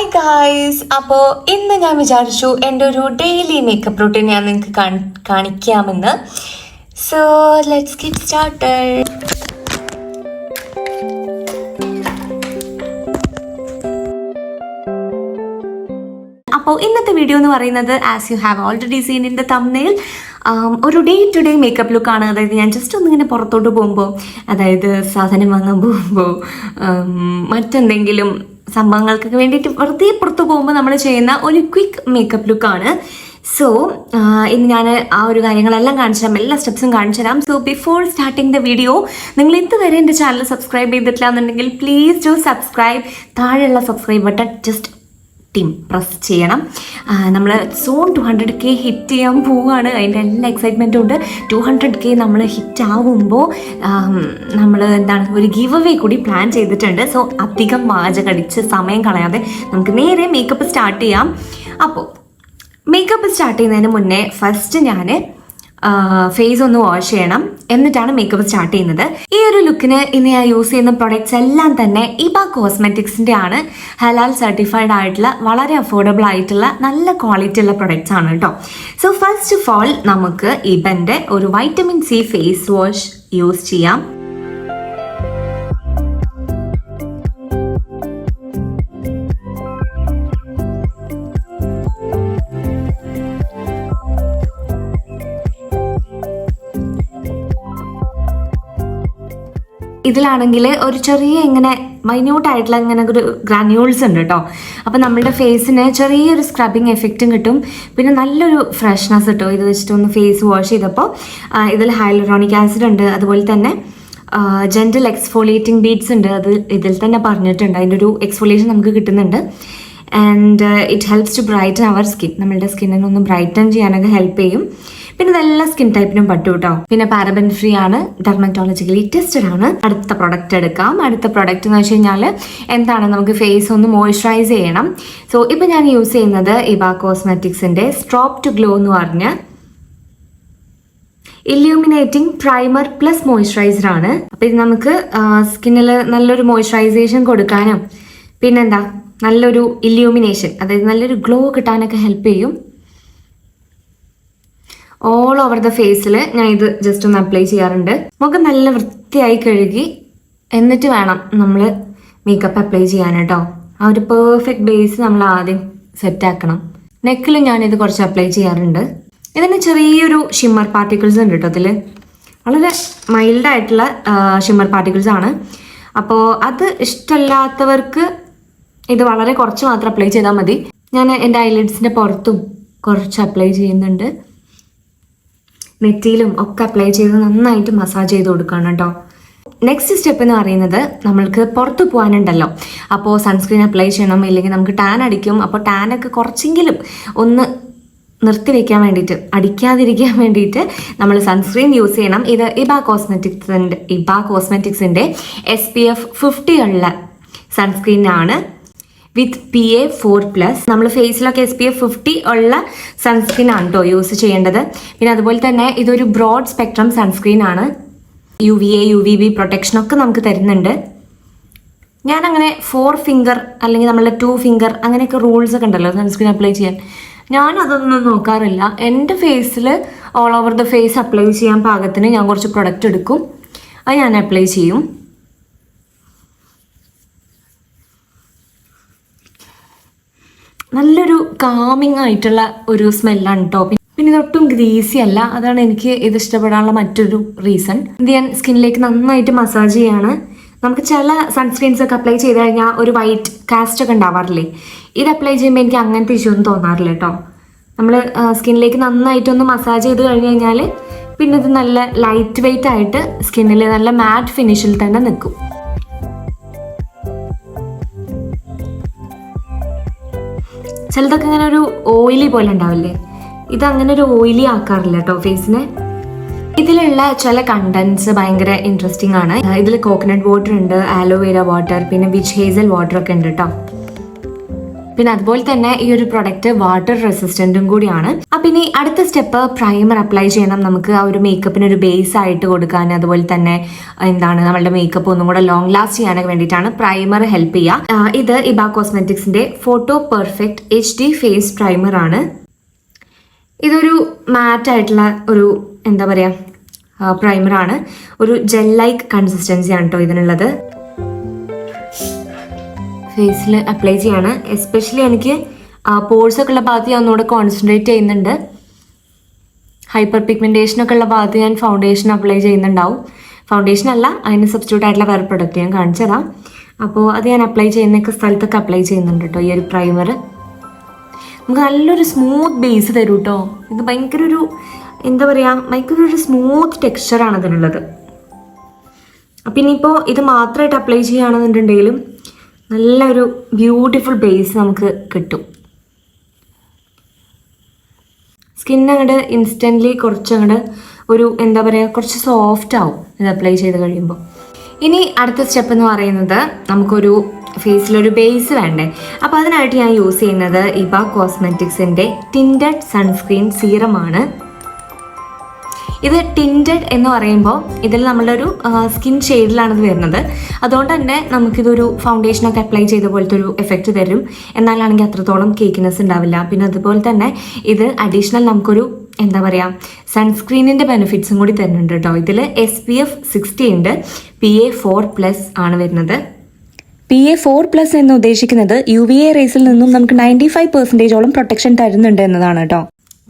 Hi guys, അപ്പോൾ ഇന്ന് ഞാൻ വിചാരിച്ചു എൻ്റെ ഒരു ഡെയിലി മേക്കപ്പ് റൂട്ടീൻ ഞാൻ നിങ്ങൾക്ക് കാണിക്കാമെന്ന്. So let's get started. അപ്പോൾ ഇന്നത്തെ വീഡിയോ എന്ന് പറയുന്നത്, as you have already scene in the thumbnail, ഒരു ഡേ ടു ഡേ മേക്കപ്പ് ലുക്കാണ്. അതായത് ഞാൻ ജസ്റ്റ് ഒന്നിങ്ങനെ പുറത്തോട്ട് പോകുമ്പോൾ, അതായത് സാധനം വാങ്ങാൻ പോകുമ്പോൾ, മറ്റെന്തെങ്കിലും സംഭവങ്ങൾക്കൊക്കെ വേണ്ടിയിട്ട് വെറുതെ പുറത്ത് പോകുമ്പോൾ നമ്മൾ ചെയ്യുന്ന ഒരു ക്വിക്ക് മേക്കപ്പ് ലുക്കാണ്. സോ ഇന്ന് ഞാൻ ആ ഒരു കാര്യങ്ങളെല്ലാം കാണിച്ചു തരാം, എല്ലാ സ്റ്റെപ്സും കാണിച്ചു തരാം. So before starting the video, നിങ്ങൾ ഇതുവരെ എൻ്റെ ചാനൽ സബ്സ്ക്രൈബ് ചെയ്തിട്ടില്ല എന്നുണ്ടെങ്കിൽ പ്ലീസ് ഡു സബ്സ്ക്രൈബ്. താഴെയുള്ള സബ്സ്ക്രൈബ് ബട്ടൺ ജസ്റ്റ് പ്രസ് ചെയ്യണം. നമ്മൾ സോൺ 200K ഹിറ്റ് ചെയ്യാൻ പോവുകയാണ്. അതിൻ്റെ എല്ലാ എക്സൈറ്റ്മെൻറ്റും ഉണ്ട്. 200K നമ്മൾ ഹിറ്റ് ആവുമ്പോൾ നമ്മൾ ഒരു ഗിവ് അവേ കൂടി പ്ലാൻ ചെയ്തിട്ടുണ്ട്. സോ അധികം വാചകടിച്ച് സമയം കളയാതെ നമുക്ക് നേരെ മേക്കപ്പ് സ്റ്റാർട്ട് ചെയ്യാം. അപ്പോൾ മേക്കപ്പ് സ്റ്റാർട്ട് ചെയ്യുന്നതിന് മുന്നേ ഫസ്റ്റ് ഞാൻ ഫേസ് ഒന്ന് വാഷ് ചെയ്യണം, എന്നിട്ടാണ് മേക്കപ്പ് സ്റ്റാർട്ട് ചെയ്യുന്നത്. ഈ ഒരു ലുക്കിന് ഇന്ന് ഞാൻ യൂസ് ചെയ്യുന്ന പ്രൊഡക്ട്സ് എല്ലാം തന്നെ ഇബ കോസ്മെറ്റിക്സിൻ്റെ ആണ്. ഹലാൽ സർട്ടിഫൈഡ് ആയിട്ടുള്ള, വളരെ അഫോർഡബിൾ ആയിട്ടുള്ള, നല്ല ക്വാളിറ്റി ഉള്ള പ്രൊഡക്ട്സ് ആണ് കേട്ടോ. സോ ഫസ്റ്റ് ഓഫ് ഓൾ നമുക്ക് ഇബൻ്റെ ഒരു vitamin C face wash use ചെയ്യാം. ഇതിലാണെങ്കിൽ ഒരു ചെറിയ ഇങ്ങനെ മൈന്യൂട്ടായിട്ടുള്ള ഇങ്ങനെ ഒരു ഗ്രാന്യൂൾസ് ഉണ്ട് കേട്ടോ. അപ്പോൾ നമ്മളുടെ ഫേസിന് ചെറിയൊരു സ്ക്രബിങ് എഫക്റ്റും കിട്ടും, പിന്നെ നല്ലൊരു ഫ്രഷ്നെസ് കിട്ടും. ഇത് വെച്ചിട്ട് ഒന്ന് ഫേസ് വാഷ് ചെയ്തപ്പോൾ ഇതിൽ ഹൈലൂറോണിക് ആസിഡ് ഉണ്ട്, അതുപോലെ തന്നെ ജെന്റിൽ എക്സ്ഫോളിയേറ്റിംഗ് ബീഡ്സ് ഉണ്ട്. അത് ഇതിൽ തന്നെ പറഞ്ഞിട്ടുണ്ട്, അതിൻ്റെ ഒരു എക്സ്ഫോളിയേഷൻ നമുക്ക് കിട്ടുന്നുണ്ട്. And it helps to brighten our skin. നമ്മളുടെ സ്കിന്നിനെ ഒന്ന് ബ്രൈറ്റൻ ചെയ്യാനൊക്കെ ഹെൽപ്പ് ചെയ്യും. പിന്നെ ഇതെല്ലാ സ്കിൻ ടൈപ്പിനും പറ്റും കേട്ടോ. പിന്നെ പാരബൻ ഫ്രീ ആണ്, ഡെർമറ്റോളജിക്കലി ടെസ്റ്റഡ് ആണ്. അടുത്ത പ്രൊഡക്റ്റ് എടുക്കാം. അടുത്ത പ്രൊഡക്റ്റ് എന്ന് വെച്ച് കഴിഞ്ഞാൽ എന്താണ്, നമുക്ക് ഫേസ് ഒന്ന് മോയ്സ്ചറൈസ് ചെയ്യണം. സോ ഇപ്പം ഞാൻ യൂസ് ചെയ്യുന്നത് ഇബ കോസ്മെറ്റിക്സിൻ്റെ സ്ട്രോപ്പ് ടു ഗ്ലോ എന്ന് പറഞ്ഞ ഇല്യൂമിനേറ്റിംഗ് പ്രൈമർ പ്ലസ് മോയ്സ്ചറൈസർ ആണ്. അപ്പം ഇത് നമുക്ക് സ്കിന്നിൽ നല്ലൊരു മോയ്സ്ചറൈസേഷൻ കൊടുക്കാനും പിന്നെന്താ നല്ലൊരു ഇല്യൂമിനേഷൻ, അതായത് നല്ലൊരു ഗ്ലോ കിട്ടാനൊക്കെ ഹെൽപ്പ് ചെയ്യും. ഓൾ ഓവർ ദ ഫേസിൽ ഞാൻ ഇത് ജസ്റ്റ് ഒന്ന് അപ്ലൈ ചെയ്യാറുണ്ട്. മുഖം നല്ല വൃത്തിയായി കഴുകി എന്നിട്ട് വേണം നമ്മൾ മേക്കപ്പ് അപ്ലൈ ചെയ്യാൻ കേട്ടോ. ആ ഒരു പെർഫെക്റ്റ് ബേസ് നമ്മൾ ആദ്യം സെറ്റ് ആക്കണം. നെക്കിൽ ഞാനിത് കുറച്ച് അപ്ലൈ ചെയ്യാറുണ്ട്. ഇതിന് ചെറിയൊരു ഷിമ്മർ പാർട്ടിക്കിൾസ് ഉണ്ട് കേട്ടോ. അതിൽ വളരെ മൈൽഡായിട്ടുള്ള ഷിമ്മർ പാർട്ടിക്കിൾസ് ആണ്. അപ്പോൾ അത് ഇഷ്ടമല്ലാത്തവർക്ക് ഇത് വളരെ കുറച്ച് മാത്രം അപ്ലൈ ചെയ്താൽ മതി. ഞാൻ എൻ്റെ ഐലിഡ്സിൻ്റെ പുറത്തും കുറച്ച് അപ്ലൈ ചെയ്യുന്നുണ്ട്, നെറ്റിയിലും ഒക്കെ അപ്ലൈ ചെയ്ത് നന്നായിട്ട് മസാജ് ചെയ്ത് കൊടുക്കണം കേട്ടോ. നെക്സ്റ്റ് സ്റ്റെപ്പ് എന്ന് പറയുന്നത്, നമ്മൾക്ക് പുറത്ത് പോകാനുണ്ടല്ലോ, അപ്പോൾ സൺസ്ക്രീൻ അപ്ലൈ ചെയ്യണം, ഇല്ലെങ്കിൽ നമുക്ക് ടാൻ അടിക്കും. അപ്പോൾ ടാനൊക്കെ കുറച്ചെങ്കിലും ഒന്ന് നിർത്തി വെക്കാൻ വേണ്ടിയിട്ട്, അടിക്കാതിരിക്കാൻ വേണ്ടിയിട്ട് നമ്മൾ സൺസ്ക്രീൻ യൂസ് ചെയ്യണം. ഇത് ഇബ കോസ്മെറ്റിക്സിൻ്റെ SPF 50 ഉള്ള സൺസ്ക്രീനാണ്, വിത്ത് PA4+. നമ്മൾ ഫേസിലൊക്കെ SPF 50 ഉള്ള സൺസ്ക്രീൻ ആണ് കേട്ടോ യൂസ് ചെയ്യേണ്ടത്. പിന്നെ അതുപോലെ തന്നെ ഇതൊരു ബ്രോഡ് സ്പെക്ട്രം സൺസ്ക്രീൻ ആണ്. UVA UVB പ്രൊട്ടക്ഷനൊക്കെ നമുക്ക് തരുന്നുണ്ട്. ഞാനങ്ങനെ 4 ഫിംഗർ അല്ലെങ്കിൽ നമ്മളുടെ 2 ഫിംഗർ അങ്ങനെയൊക്കെ റൂൾസ് ഒക്കെ ഉണ്ടല്ലോ സൺസ്ക്രീൻ അപ്ലൈ ചെയ്യാൻ. ഞാനതൊന്നും നോക്കാറില്ല. എൻ്റെ ഫേസിൽ all over the face apply ചെയ്യാൻ പാകത്തിന് ഞാൻ കുറച്ച് പ്രൊഡക്റ്റ് എടുക്കും, അത് ഞാൻ അപ്ലൈ ചെയ്യും. നല്ലൊരു കാമിങ് ആയിട്ടുള്ള ഒരു സ്മെല്ലാണ് കേട്ടോ. പിന്നെ ഇതൊട്ടും ഗ്രീസി അല്ല, അതാണ് എനിക്ക് ഇത് ഇഷ്ടപ്പെടാനുള്ള മറ്റൊരു റീസൺ. ഇത് ഞാൻ സ്കിന്നിലേക്ക് നന്നായിട്ട് മസാജ് ചെയ്യാണ്. നമുക്ക് ചില സൺസ്ക്രീൻസ് ഒക്കെ അപ്ലൈ ചെയ്ത് കഴിഞ്ഞാൽ ഒരു വൈറ്റ് കാസ്റ്റ് ഒക്കെ ഉണ്ടാവാറില്ലേ, ഇത് അപ്ലൈ ചെയ്യുമ്പോൾ എനിക്ക് അങ്ങനത്തെ ഇഷ്യൂ ഒന്നും തോന്നാറില്ല കേട്ടോ. നമ്മൾ സ്കിന്നിലേക്ക് നന്നായിട്ടൊന്ന് മസാജ് ചെയ്ത് കഴിഞ്ഞ് കഴിഞ്ഞാൽ പിന്നെ ഇത് നല്ല ലൈറ്റ് വെയ്റ്റ് ആയിട്ട് സ്കിന്നിൽ നല്ല മാറ്റ് ഫിനിഷിൽ തന്നെ നിൽക്കും. ചിലതൊക്കെ ഇങ്ങനെ ഒരു ഓയിലി പോലെ ഉണ്ടാവില്ലേ, ഇത് അങ്ങനെ ഒരു ഓയിലി ആക്കാറില്ല കേട്ടോ ഫേസിനെ. ഇതിലുള്ള ചില കണ്ടന്റ്സ് ഭയങ്കര ഇൻട്രസ്റ്റിംഗ് ആണ്. ഇതിൽ കോക്കനട്ട് വാട്ടർ ഉണ്ട്, ആലോവേര വാട്ടർ, പിന്നെ വിച്ച് ഹേസൽ വാട്ടർ ഒക്കെ ഉണ്ട് കേട്ടോ. പിന്നെ അതുപോലെ തന്നെ ഈ ഒരു പ്രൊഡക്റ്റ് വാട്ടർ റെസിസ്റ്റന്റും കൂടിയാണ്. അപ്പം ഇനി അടുത്ത സ്റ്റെപ്പ് പ്രൈമർ അപ്ലൈ ചെയ്യണം. നമുക്ക് ആ ഒരു മേക്കപ്പിന് ഒരു ബേസ് ആയിട്ട് കൊടുക്കാൻ, അതുപോലെ തന്നെ എന്താണ് നമ്മളുടെ മേക്കപ്പ് ഒന്നും കൂടെ ലോങ് ലാസ്റ്റ് ചെയ്യാനൊക്കെ വേണ്ടിയിട്ടാണ് പ്രൈമർ ഹെൽപ്പ് ചെയ്യുക. ഇത് ഇബ കോസ്മെറ്റിക്സിന്റെ photo perfect HD face primer ആണ്. ഇതൊരു മാറ്റ് ആയിട്ടുള്ള ഒരു എന്താ പറയുക പ്രൈമറാണ്. ഒരു ജെൽ ലൈക്ക് കൺസിസ്റ്റൻസി ആണ് കേട്ടോ ഇതിനുള്ളത്. ഫേസിൽ അപ്ലൈ ചെയ്യാണ്. എസ്പെഷ്യലി എനിക്ക് പോഴ്സൊക്കെ ഉള്ള ഭാഗത്ത് ഞാൻ ഒന്നുകൂടെ കോൺസെൻട്രേറ്റ് ചെയ്യുന്നുണ്ട്. ഹൈപ്പർ പിഗ്മെൻറ്റേഷനൊക്കെ ഉള്ള ഭാഗത്ത് ഞാൻ ഫൗണ്ടേഷൻ അപ്ലൈ ചെയ്യുന്നുണ്ടാവും. ഫൗണ്ടേഷൻ അല്ല, അതിന് സബ്സ്റ്റിറ്റ്യൂട്ട് ആയിട്ടുള്ള വേറെ പ്രൊഡക്റ്റ് ഞാൻ കാണിച്ചു തരാം. അപ്പോൾ അത് ഞാൻ അപ്ലൈ ചെയ്യുന്നൊക്കെ സ്ഥലത്തൊക്കെ അപ്ലൈ ചെയ്യുന്നുണ്ട് കേട്ടോ ഈ ഒരു പ്രൈമർ. നമുക്ക് നല്ലൊരു സ്മൂത്ത് ബേസ് തരും കേട്ടോ. ഇത് ഭയങ്കര ഒരു എന്താ പറയുക, ഭയങ്കര ഒരു സ്മൂത്ത് ടെക്സ്ചറാണ് ഇതിനുള്ളത്. അപ്പം ഇനിയിപ്പോൾ ഇത് മാത്രമായിട്ട് അപ്ലൈ ചെയ്യുകയാണെന്നുണ്ടെങ്കിലും നല്ലൊരു ബ്യൂട്ടിഫുൾ ബേസ് നമുക്ക് കിട്ടും. സ്കിന്നങ്ങോട്ട് ഇൻസ്റ്റൻ്റ്ലി കുറച്ചങ്ങോട്ട് ഒരു എന്താ പറയുക കുറച്ച് സോഫ്റ്റ് ആവും ഇത് അപ്ലൈ ചെയ്ത് കഴിയുമ്പോൾ. ഇനി അടുത്ത സ്റ്റെപ്പ് എന്ന് പറയുന്നത് നമുക്കൊരു ഫേസിലൊരു ബേസ് വേണ്ടേ. അപ്പോൾ അതിനായിട്ട് ഞാൻ യൂസ് ചെയ്യുന്നത് ഇബ കോസ്മെറ്റിക്സിൻ്റെ ടിൻറ്റഡ് സൺസ്ക്രീൻ സീറമാണ്. ഇത് ടിൻറ്റഡ് എന്ന് പറയുമ്പോൾ ഇതിൽ നമ്മളുടെ ഒരു സ്കിൻ ഷെയ്ഡിലാണ് ഇത് വരുന്നത്. അതുകൊണ്ട് തന്നെ നമുക്കിതൊരു ഫൗണ്ടേഷനൊക്കെ അപ്ലൈ ചെയ്ത പോലത്തെ ഒരു എഫക്റ്റ് തരും. എന്നാലാണെങ്കിൽ അത്രത്തോളം കേക്കിനെസ് ഉണ്ടാവില്ല. പിന്നെ അതുപോലെ തന്നെ ഇത് അഡീഷണൽ നമുക്കൊരു എന്താ പറയുക സൺസ്ക്രീനിൻ്റെ ബെനിഫിറ്റ്സും കൂടി തരുന്നുണ്ട് കേട്ടോ. ഇതിൽ SPF 60 ഉണ്ട്, PA4+ ആണ് വരുന്നത്. PA4+ എന്ന് ഉദ്ദേശിക്കുന്നത് UVA റേസിൽ നിന്നും നമുക്ക് 95% പ്രൊട്ടക്ഷൻ തരുന്നുണ്ട് എന്നതാണ് കേട്ടോ.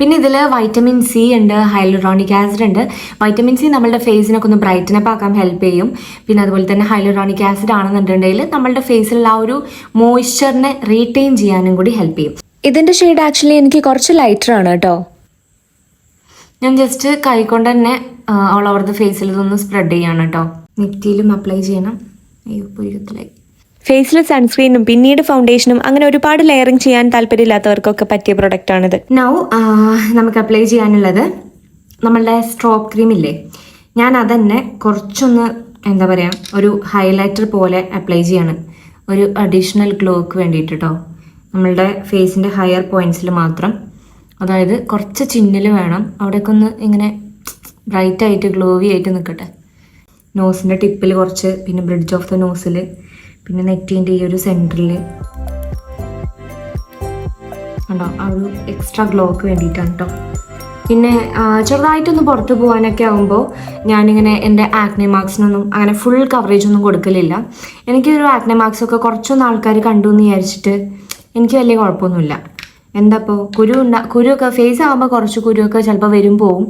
പിന്നെ ഇതിൽ വൈറ്റമിൻ C ഉണ്ട്, ഹൈലൂറോണിക് ആസിഡ് ഉണ്ട്. വൈറ്റമിൻ C നമ്മളുടെ ഫേസിനൊക്കെ ഒന്ന് ബ്രൈറ്റനപ്പ് ആക്കാൻ ഹെൽപ്പ് ചെയ്യും. പിന്നെ അതുപോലെ തന്നെ ഹൈലൂറോണിക് ആസിഡ് ആണെന്നുണ്ടെങ്കിൽ നമ്മളുടെ ഫേസിലുള്ള ആ ഒരു മോയ്സ്ചറിനെ റീറ്റെയിൻ ചെയ്യാനും കൂടി ഹെൽപ്പ് ചെയ്യും. ഇതിൻ്റെ ഷെയ്ഡ് ആക്ച്വലി എനിക്ക് കുറച്ച് ലൈറ്റർ ആണ് കേട്ടോ. ഞാൻ ജസ്റ്റ് കൈകൊണ്ട് തന്നെ ഓൾ ഓവർ ദ ഫേസിൽ ഇതൊന്ന് സ്പ്രെഡ് ചെയ്യാണ് കേട്ടോ. നെറ്റിയിലും അപ്ലൈ ചെയ്യണം. അയ്യോ പൊരുത്തിലായി. ഫേസിൽ സൺസ്ക്രീനും പിന്നീട് ഫൗണ്ടേഷനും അങ്ങനെ ഒരുപാട് ലെയറിങ് ചെയ്യാൻ താല്പര്യമില്ലാത്തവർക്കൊക്കെ പറ്റിയ പ്രൊഡക്റ്റ് ആണിത്. നൗ നമുക്ക് അപ്ലൈ ചെയ്യാനുള്ളത് നമ്മളുടെ സ്ട്രോക്ക് ക്രീം ഇല്ലേ, ഞാൻ അതന്നെ കുറച്ചൊന്ന് എന്താ പറയുക ഒരു ഹൈലൈറ്റർ പോലെ അപ്ലൈ ചെയ്യാണ്. ഒരു അഡീഷണൽ ഗ്ലോക്ക് വേണ്ടിയിട്ട് കേട്ടോ. നമ്മളുടെ ഫേസിൻ്റെ ഹയർ പോയിൻറ്റ്സിൽ മാത്രം, അതായത് കുറച്ച് ചിന്നിൽ വേണം. അവിടെയൊക്കെ ഒന്ന് ഇങ്ങനെ ബ്രൈറ്റ് ആയിട്ട് ഗ്ലോവി ആയിട്ട് നിൽക്കട്ടെ. നോസിൻ്റെ ടിപ്പിൽ കുറച്ച്, പിന്നെ ബ്രിഡ്ജ് ഓഫ് ദ നോസിൽ, പിന്നെ നെറ്റിൻ്റെ ഈ ഒരു സെൻറ്ററിൽ ഉണ്ടോ ആ ഒരു എക്സ്ട്രാ ഗ്ലോക്ക് വേണ്ടിയിട്ടാണ് കേട്ടോ. പിന്നെ ചെറുതായിട്ടൊന്ന് പുറത്ത് പോകാനൊക്കെ ആകുമ്പോൾ ഞാനിങ്ങനെ എൻ്റെ ആക്നെ മാർക്സിനൊന്നും അങ്ങനെ ഫുൾ കവറേജ് ഒന്നും കൊടുക്കലില്ല. എനിക്കൊരു ആക്നെ മാർക്സൊക്കെ കുറച്ചൊന്നും ആൾക്കാർ കണ്ടു എന്ന് വിചാരിച്ചിട്ട് എനിക്ക് വലിയ കുഴപ്പമൊന്നുമില്ല. എന്താപ്പോൾ കുരുവൊക്കെ ഫേസ് ആകുമ്പോൾ കുറച്ച് കുരുവൊക്കെ ചിലപ്പോൾ വരും പോവും.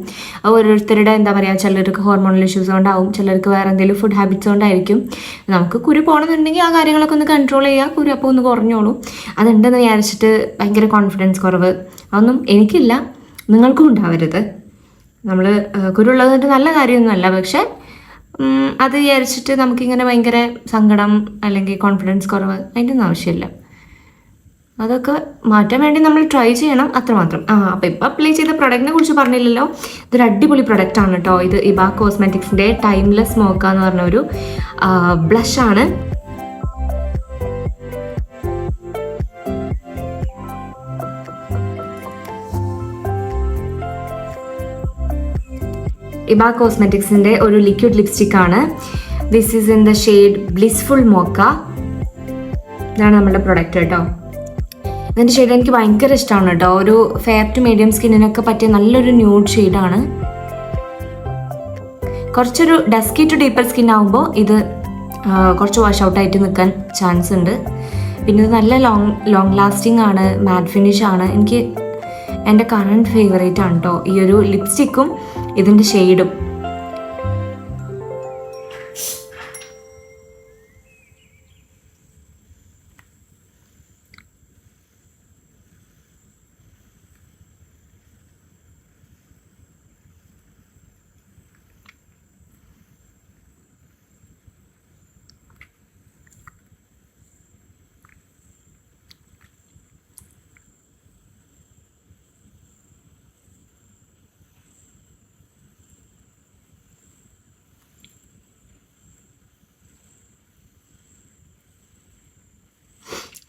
ഓരോരുത്തരുടെ എന്താ പറയുക, ചിലർക്ക് ഹോർമോണൽ ഇഷ്യൂസ് കൊണ്ടാവും, ചിലർക്ക് വേറെ എന്തെങ്കിലും ഫുഡ് ഹാബിറ്റ്സ് കൊണ്ടായിരിക്കും. നമുക്ക് കുരു പോകണമെന്നുണ്ടെങ്കിൽ ആ കാര്യങ്ങളൊക്കെ ഒന്ന് കൺട്രോൾ ചെയ്യുക, കുരു അപ്പോൾ ഒന്ന് കുറഞ്ഞോളും. അതുണ്ടെന്ന് വിചാരിച്ചിട്ട് ഭയങ്കര കോൺഫിഡൻസ് കുറവ് അതൊന്നും എനിക്കില്ല, നിങ്ങൾക്കും ഉണ്ടാവരുത്. നമ്മൾ കുരുള്ളത് നല്ല കാര്യമൊന്നുമല്ല, പക്ഷെ അത് വിചാരിച്ചിട്ട് നമുക്കിങ്ങനെ ഭയങ്കര സങ്കടം അല്ലെങ്കിൽ കോൺഫിഡൻസ് കുറവ് അതിൻ്റെ ഒന്നും ആവശ്യമില്ല. അതൊക്കെ മാറ്റാൻ വേണ്ടി നമ്മൾ ട്രൈ ചെയ്യണം, അത്രമാത്രം. അപ്പോൾ ഇപ്പോൾ അപ്ലൈ ചെയ്ത പ്രൊഡക്റ്റിനെ കുറിച്ച് പറഞ്ഞില്ലല്ലോ. ഇതൊരു അടിപൊളി പ്രൊഡക്റ്റാണ് കേട്ടോ. ഇത് ഇബ കോസ്മെറ്റിക്സിൻ്റെ ടൈംലെസ് മോക്ക എന്ന് പറഞ്ഞ ഒരു ബ്ലഷാണ്. ഇബ കോസ്മെറ്റിക്സിൻ്റെ ഒരു ലിക്വിഡ് ലിപ്സ്റ്റിക് ആണ്. This is in the shade blissful mocha. ഇതാണ് നമ്മുടെ പ്രൊഡക്റ്റ് കേട്ടോ. ഇതിൻ്റെ ഷെയ്ഡ് എനിക്ക് ഭയങ്കര ഇഷ്ടമാണ് കേട്ടോ. ഒരു ഫെയർ ടു മീഡിയം സ്കിന്നിനൊക്കെ പറ്റിയ നല്ലൊരു ന്യൂഡ് ഷെയ്ഡാണ്. കുറച്ചൊരു ഡസ്കി ടു ഡീപ്പർ സ്കിൻ ആകുമ്പോൾ ഇത് കുറച്ച് വാഷ് ഔട്ടായിട്ട് നിൽക്കാൻ ചാൻസ് ഉണ്ട്. പിന്നെ ഇത് നല്ല ലോങ് ലാസ്റ്റിംഗ് ആണ്, മാറ്റ് ഫിനിഷ് ആണ്. എനിക്ക് എൻ്റെ കറണ്ട് ഫേവറേറ്റ് ആണ് കേട്ടോ ഈ ഒരു ലിപ്സ്റ്റിക്കും ഇതിൻ്റെ ഷെയ്ഡും.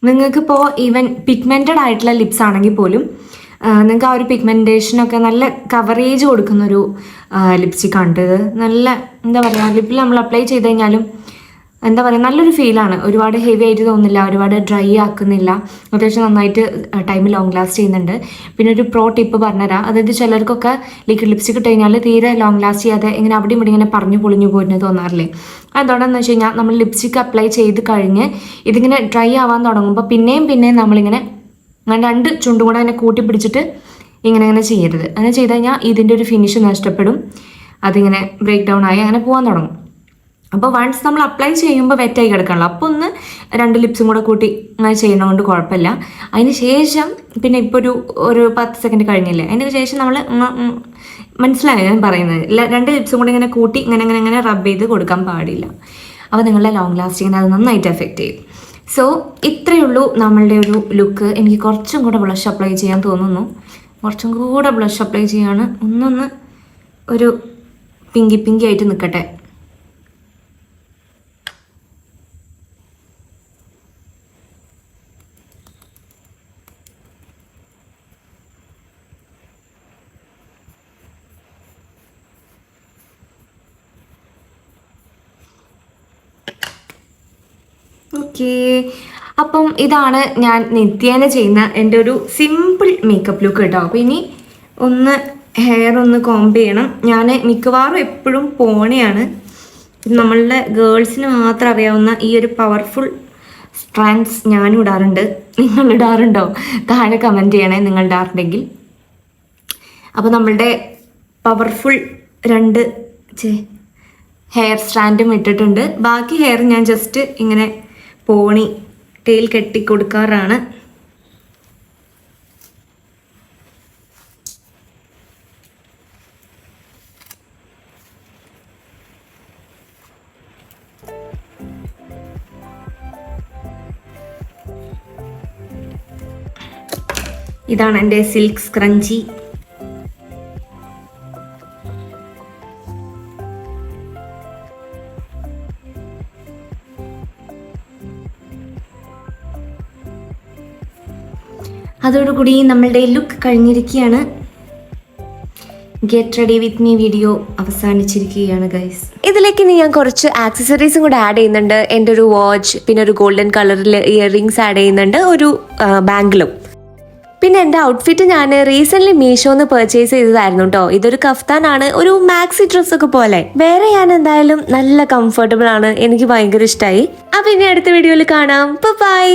നിങ്ങൾക്കിപ്പോൾ ഈവൻ പിഗ്മെൻറ്റഡ് ആയിട്ടുള്ള ലിപ്സ് ആണെങ്കിൽ പോലും നിങ്ങൾക്ക് ആ ഒരു പിഗ്മെൻറ്റേഷനൊക്കെ നല്ല കവറേജ് കൊടുക്കുന്നൊരു ലിപ്സ്റ്റിക്കാണ് ഇത്. നല്ല എന്താ പറയുക, ലിപ്പിൽ നമ്മൾ അപ്ലൈ ചെയ്ത് കഴിഞ്ഞാലും എന്താ പറയുക, നല്ലൊരു ഫീലാണ്. ഒരുപാട് ഹെവി ആയിട്ട് തോന്നുന്നില്ല, ഒരുപാട് ഡ്രൈ ആക്കുന്നില്ല, അത്യാവശ്യം നന്നായിട്ട് ടൈം ലോങ് ലാസ്റ്റ് ചെയ്യുന്നുണ്ട്. പിന്നെ ഒരു പ്രോ ടിപ്പ് പറഞ്ഞുതരാം. അതായത് ചിലർക്കൊക്കെ ലിക്വിഡ് ലിപ്സ്റ്റിക് ഇട്ട് കഴിഞ്ഞാൽ തീരെ ലോങ് ലാസ്റ്റ് ചെയ്യാതെ ഇങ്ങനെ അവിടെ ഇവിടെ ഇങ്ങനെ പറഞ്ഞു പൊളിഞ്ഞു പോയിട്ട് തോന്നാറില്ലേ? അതെന്താണെന്ന് വെച്ച് കഴിഞ്ഞാൽ നമ്മൾ ലിപ്സ്റ്റിക് അപ്ലൈ ചെയ്ത് കഴിഞ്ഞ് ഇതിങ്ങനെ ഡ്രൈ ആവാൻ തുടങ്ങുമ്പോൾ പിന്നെയും നമ്മളിങ്ങനെ രണ്ട് ചുണ്ടും കൂടെ അങ്ങനെ കൂട്ടി പിടിച്ചിട്ട് ഇങ്ങനെ ചെയ്യരുത്. അങ്ങനെ ചെയ്ത് കഴിഞ്ഞാൽ ഇതിൻ്റെ ഒരു ഫിനിഷ് നഷ്ടപ്പെടും, അതിങ്ങനെ ബ്രേക്ക് ഡൗൺ ആയി അങ്ങനെ പോകാൻ തുടങ്ങും. അപ്പോൾ വൺസ് നമ്മൾ അപ്ലൈ ചെയ്യുമ്പോൾ വെറ്റായി കിടക്കണല്ലോ, അപ്പോൾ ഒന്ന് 2 ലിപ്സും കൂടെ കൂട്ടി അങ്ങനെ ചെയ്യുന്നതുകൊണ്ട് കുഴപ്പമില്ല. അതിന് ശേഷം പിന്നെ ഇപ്പോൾ ഒരു 10 സെക്കൻഡ് കഴിഞ്ഞില്ലേ, അതിന് ശേഷം നമ്മൾ മനസ്സിലായോ ഞാൻ പറയുന്നത്? 2 ലിപ്സും കൂടെ ഇങ്ങനെ കൂട്ടി ഇങ്ങനെ റബ്ബ് ചെയ്ത് കൊടുക്കാൻ പാടില്ല. അപ്പോൾ നിങ്ങളുടെ ലോങ് ലാസ്റ്റിങ്ങിനെ അത് നന്നായിട്ട് എഫക്റ്റ് ചെയ്യും. സോ ഇത്രയേ ഉള്ളൂ നമ്മളുടെ ഒരു ലുക്ക്. എനിക്ക് കുറച്ചും കൂടെ ബ്ലഷ് അപ്ലൈ ചെയ്യാൻ തോന്നുന്നു. കുറച്ചും കൂടെ ബ്ലഷ് അപ്ലൈ ചെയ്യാണ്. ഒന്നൊന്ന് ഒരു പിങ്കി ആയിട്ട് നിൽക്കട്ടെ. ഓക്കേ, അപ്പം ഇതാണ് ഞാൻ നിത്യേന ചെയ്യുന്ന എൻ്റെ ഒരു സിമ്പിൾ മേക്കപ്പ് ലുക്ക് കേട്ടോ. അപ്പോൾ ഇനി ഒന്ന് ഹെയർ ഒന്ന് കോംബ് ചെയ്യണം. ഞാൻ മിക്കവാറും എപ്പോഴും പോണിയാണ്. നമ്മളുടെ ഗേൾസിന് മാത്രം അറിയാവുന്ന ഈ ഒരു പവർഫുൾ സ്ട്രാൻഡ്സ് ഞാനും ഇടാറുണ്ട്. നിങ്ങൾ ഇടാറുണ്ടോ? താഴെ കമൻറ്റ് ചെയ്യണേ നിങ്ങൾ ഇടാറുണ്ടെങ്കിൽ. അപ്പോൾ നമ്മളുടെ പവർഫുൾ 2 ഹെയർ സ്ട്രാൻഡും ഇട്ടിട്ടുണ്ട്. ബാക്കി ഹെയർ ഞാൻ ജസ്റ്റ് ഇങ്ങനെ പോണി ടെയിൽ കെട്ടി കൊടുക്കാറാണ്. ഇതാണ് എൻ്റെ സിൽക്ക് സ്ക്രഞ്ചി. അതോടുകൂടി നമ്മളുടെ ലുക്ക് കഴിഞ്ഞിരിക്കുകയാണ്. Get ready with me video അവസാനിച്ചിരിക്കുകയാണ് ഗൈസ്. ഇതിലേക്ക് ഞാൻ കുറച്ച് ആക്സസറീസും കൂടെ ആഡ് ചെയ്യുന്നുണ്ട്. എൻ്റെ ഒരു വാച്ച്, പിന്നെ ഒരു ഗോൾഡൻ കളറിൽ ഇയറിങ്സ് ആഡ് ചെയ്യുന്നുണ്ട്, ഒരു ബാംഗിളും. പിന്നെ എൻ്റെ ഔട്ട്ഫിറ്റ് ഞാൻ റീസെൻ്റ്ലി മീഷോന്ന് പർച്ചേസ് ചെയ്തതായിരുന്നു കേട്ടോ. ഇതൊരു കഫ്താനാണ്, ഒരു മാക്സി ഡ്രസ്സൊക്കെ പോലെ. വേറെ ഞാൻ എന്തായാലും നല്ല കംഫർട്ടബിൾ ആണ്, എനിക്ക് ഭയങ്കര ഇഷ്ടമായി. അപ്പം ഇനി അടുത്ത വീഡിയോയിൽ കാണാം. ബൈ.